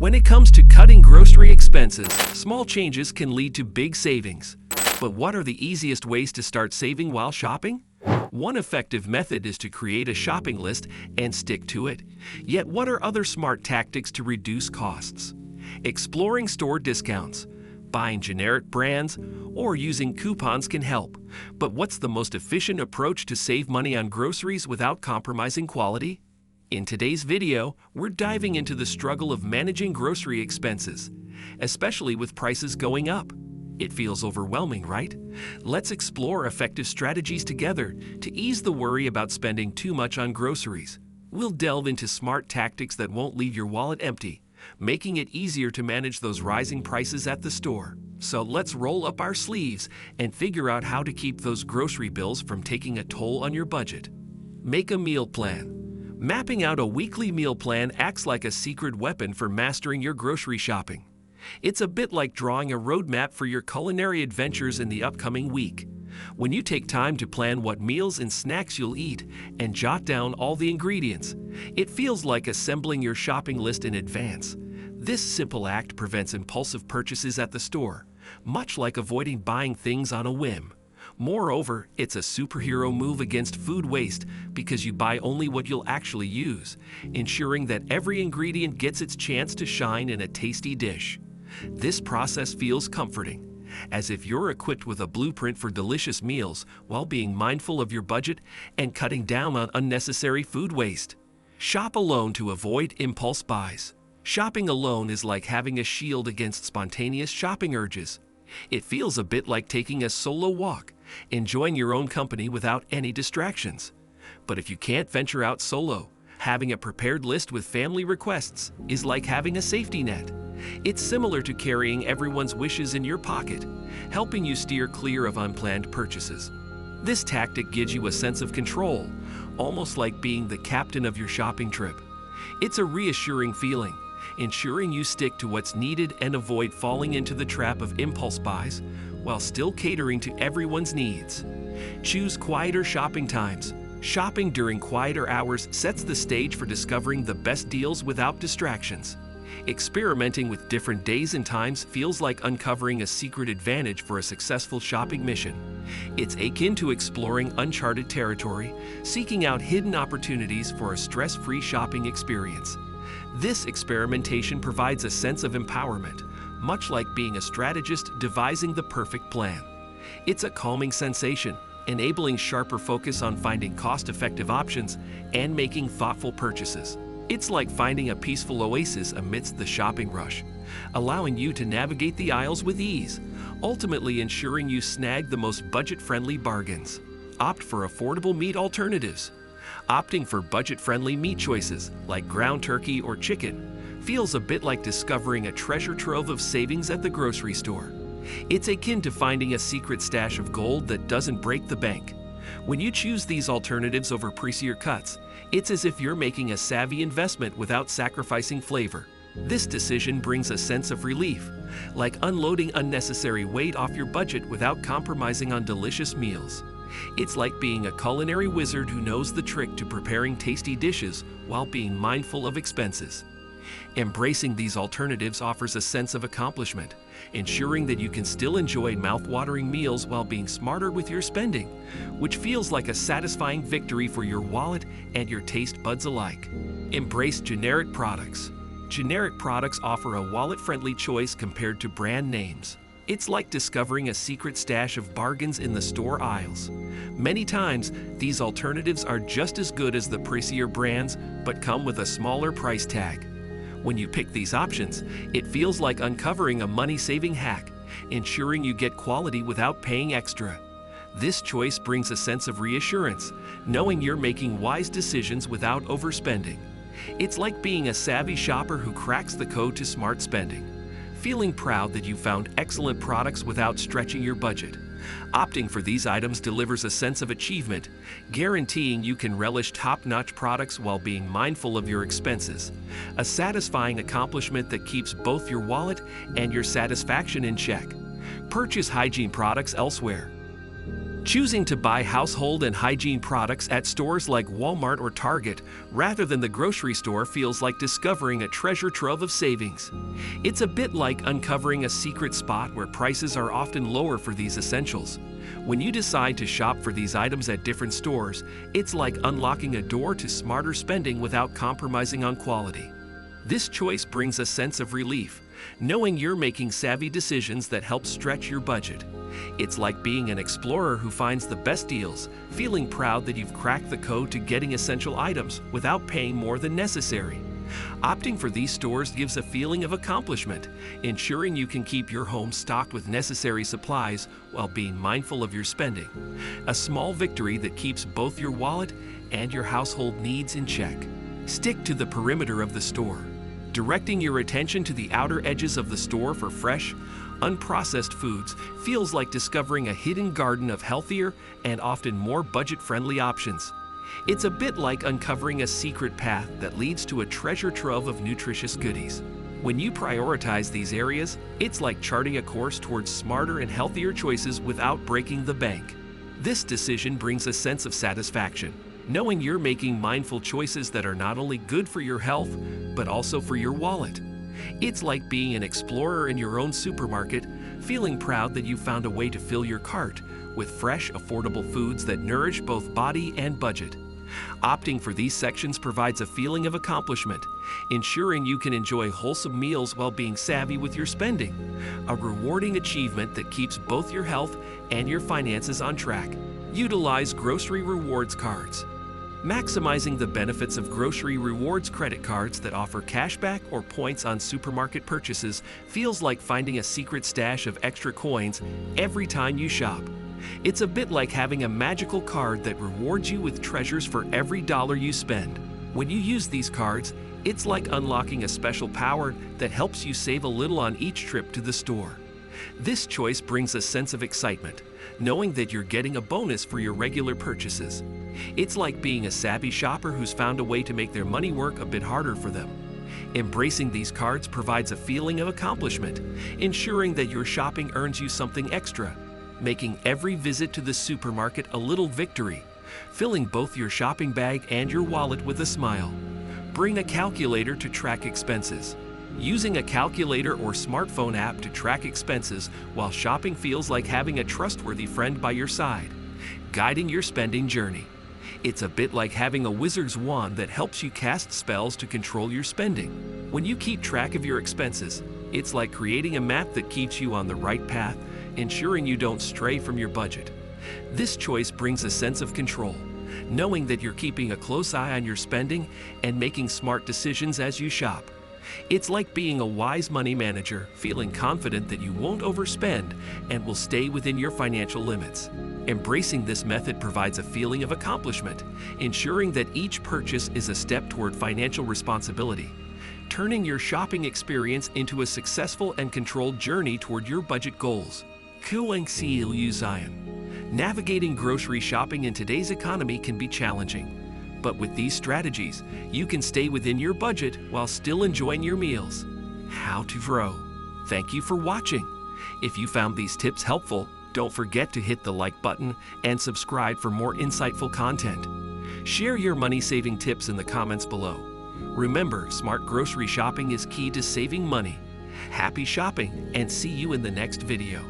When it comes to cutting grocery expenses, small changes can lead to big savings. But what are the easiest ways to start saving while shopping? One effective method is to create a shopping list and stick to it. Yet what are other smart tactics to reduce costs? Exploring store discounts, buying generic brands, or using coupons can help. But what's the most efficient approach to save money on groceries without compromising quality? In today's video, we're diving into the struggle of managing grocery expenses, especially with prices going up. It feels overwhelming, right? Let's explore effective strategies together to ease the worry about spending too much on groceries. We'll delve into smart tactics that won't leave your wallet empty, making it easier to manage those rising prices at the store. So let's roll up our sleeves and figure out how to keep those grocery bills from taking a toll on your budget. Make a meal plan. Mapping out a weekly meal plan acts like a secret weapon for mastering your grocery shopping. It's a bit like drawing a roadmap for your culinary adventures in the upcoming week. When you take time to plan what meals and snacks you'll eat and jot down all the ingredients, it feels like assembling your shopping list in advance. This simple act prevents impulsive purchases at the store, much like avoiding buying things on a whim. Moreover, it's a superhero move against food waste because you buy only what you'll actually use, ensuring that every ingredient gets its chance to shine in a tasty dish. This process feels comforting, as if you're equipped with a blueprint for delicious meals while being mindful of your budget and cutting down on unnecessary food waste. Shop alone to avoid impulse buys. Shopping alone is like having a shield against spontaneous shopping urges. It feels a bit like taking a solo walk, enjoying your own company without any distractions. But if you can't venture out solo, having a prepared list with family requests is like having a safety net. It's similar to carrying everyone's wishes in your pocket, helping you steer clear of unplanned purchases. This tactic gives you a sense of control, almost like being the captain of your shopping trip. It's a reassuring feeling, ensuring you stick to what's needed and avoid falling into the trap of impulse buys while still catering to everyone's needs. Choose quieter shopping times. Shopping during quieter hours sets the stage for discovering the best deals without distractions. Experimenting with different days and times feels like uncovering a secret advantage for a successful shopping mission. It's akin to exploring uncharted territory, seeking out hidden opportunities for a stress-free shopping experience. This experimentation provides a sense of empowerment, much like being a strategist devising the perfect plan. It's a calming sensation, enabling sharper focus on finding cost-effective options and making thoughtful purchases. It's like finding a peaceful oasis amidst the shopping rush, allowing you to navigate the aisles with ease, ultimately ensuring you snag the most budget-friendly bargains. Opt for affordable meat alternatives. Opting for budget-friendly meat choices like ground turkey or chicken feels a bit like discovering a treasure trove of savings at the grocery store. It's akin to finding a secret stash of gold that doesn't break the bank. When you choose these alternatives over pricier cuts, it's as if you're making a savvy investment without sacrificing flavor. This decision brings a sense of relief, like unloading unnecessary weight off your budget without compromising on delicious meals. It's like being a culinary wizard who knows the trick to preparing tasty dishes while being mindful of expenses. Embracing these alternatives offers a sense of accomplishment, ensuring that you can still enjoy mouth-watering meals while being smarter with your spending, which feels like a satisfying victory for your wallet and your taste buds alike. Embrace generic products. Generic products offer a wallet-friendly choice compared to brand names. It's like discovering a secret stash of bargains in the store aisles. Many times, these alternatives are just as good as the pricier brands, but come with a smaller price tag. When you pick these options, it feels like uncovering a money-saving hack, ensuring you get quality without paying extra. This choice brings a sense of reassurance, knowing you're making wise decisions without overspending. It's like being a savvy shopper who cracks the code to smart spending, feeling proud that you found excellent products without stretching your budget. Opting for these items delivers a sense of achievement, guaranteeing you can relish top-notch products while being mindful of your expenses. A satisfying accomplishment that keeps both your wallet and your satisfaction in check. Purchase hygiene products elsewhere. Choosing to buy household and hygiene products at stores like Walmart or Target rather than the grocery store feels like discovering a treasure trove of savings. It's a bit like uncovering a secret spot where prices are often lower for these essentials. When you decide to shop for these items at different stores, it's like unlocking a door to smarter spending without compromising on quality. This choice brings a sense of relief, knowing you're making savvy decisions that help stretch your budget. It's like being an explorer who finds the best deals, feeling proud that you've cracked the code to getting essential items without paying more than necessary. Opting for these stores gives a feeling of accomplishment, ensuring you can keep your home stocked with necessary supplies while being mindful of your spending. A small victory that keeps both your wallet and your household needs in check. Stick to the perimeter of the store, directing your attention to the outer edges of the store for fresh, unprocessed foods feels like discovering a hidden garden of healthier and often more budget-friendly options. It's a bit like uncovering a secret path that leads to a treasure trove of nutritious goodies. When you prioritize these areas, it's like charting a course towards smarter and healthier choices without breaking the bank. This decision brings a sense of satisfaction, knowing you're making mindful choices that are not only good for your health, but also for your wallet. It's like being an explorer in your own supermarket, feeling proud that you found a way to fill your cart with fresh, affordable foods that nourish both body and budget. Opting for these sections provides a feeling of accomplishment, ensuring you can enjoy wholesome meals while being savvy with your spending. A rewarding achievement that keeps both your health and your finances on track. Utilize grocery rewards cards. Maximizing the benefits of grocery rewards credit cards that offer cashback or points on supermarket purchases feels like finding a secret stash of extra coins every time you shop. It's a bit like having a magical card that rewards you with treasures for every dollar you spend. When you use these cards, it's like unlocking a special power that helps you save a little on each trip to the store. This choice brings a sense of excitement, knowing that you're getting a bonus for your regular purchases. It's like being a savvy shopper who's found a way to make their money work a bit harder for them. Embracing these cards provides a feeling of accomplishment, ensuring that your shopping earns you something extra, making every visit to the supermarket a little victory, filling both your shopping bag and your wallet with a smile. Bring a calculator to track expenses. Using a calculator or smartphone app to track expenses while shopping feels like having a trustworthy friend by your side, guiding your spending journey. It's a bit like having a wizard's wand that helps you cast spells to control your spending. When you keep track of your expenses, it's like creating a map that keeps you on the right path, ensuring you don't stray from your budget. This choice brings a sense of control, knowing that you're keeping a close eye on your spending and making smart decisions as you shop. It's like being a wise money manager, feeling confident that you won't overspend and will stay within your financial limits. Embracing this method provides a feeling of accomplishment, ensuring that each purchase is a step toward financial responsibility, turning your shopping experience into a successful and controlled journey toward your budget goals. Navigating grocery shopping in today's economy can be challenging. But with these strategies, you can stay within your budget while still enjoying your meals. How to grow. Thank you for watching. If you found these tips helpful, don't forget to hit the like button and subscribe for more insightful content. Share your money-saving tips in the comments below. Remember, smart grocery shopping is key to saving money. Happy shopping, and see you in the next video.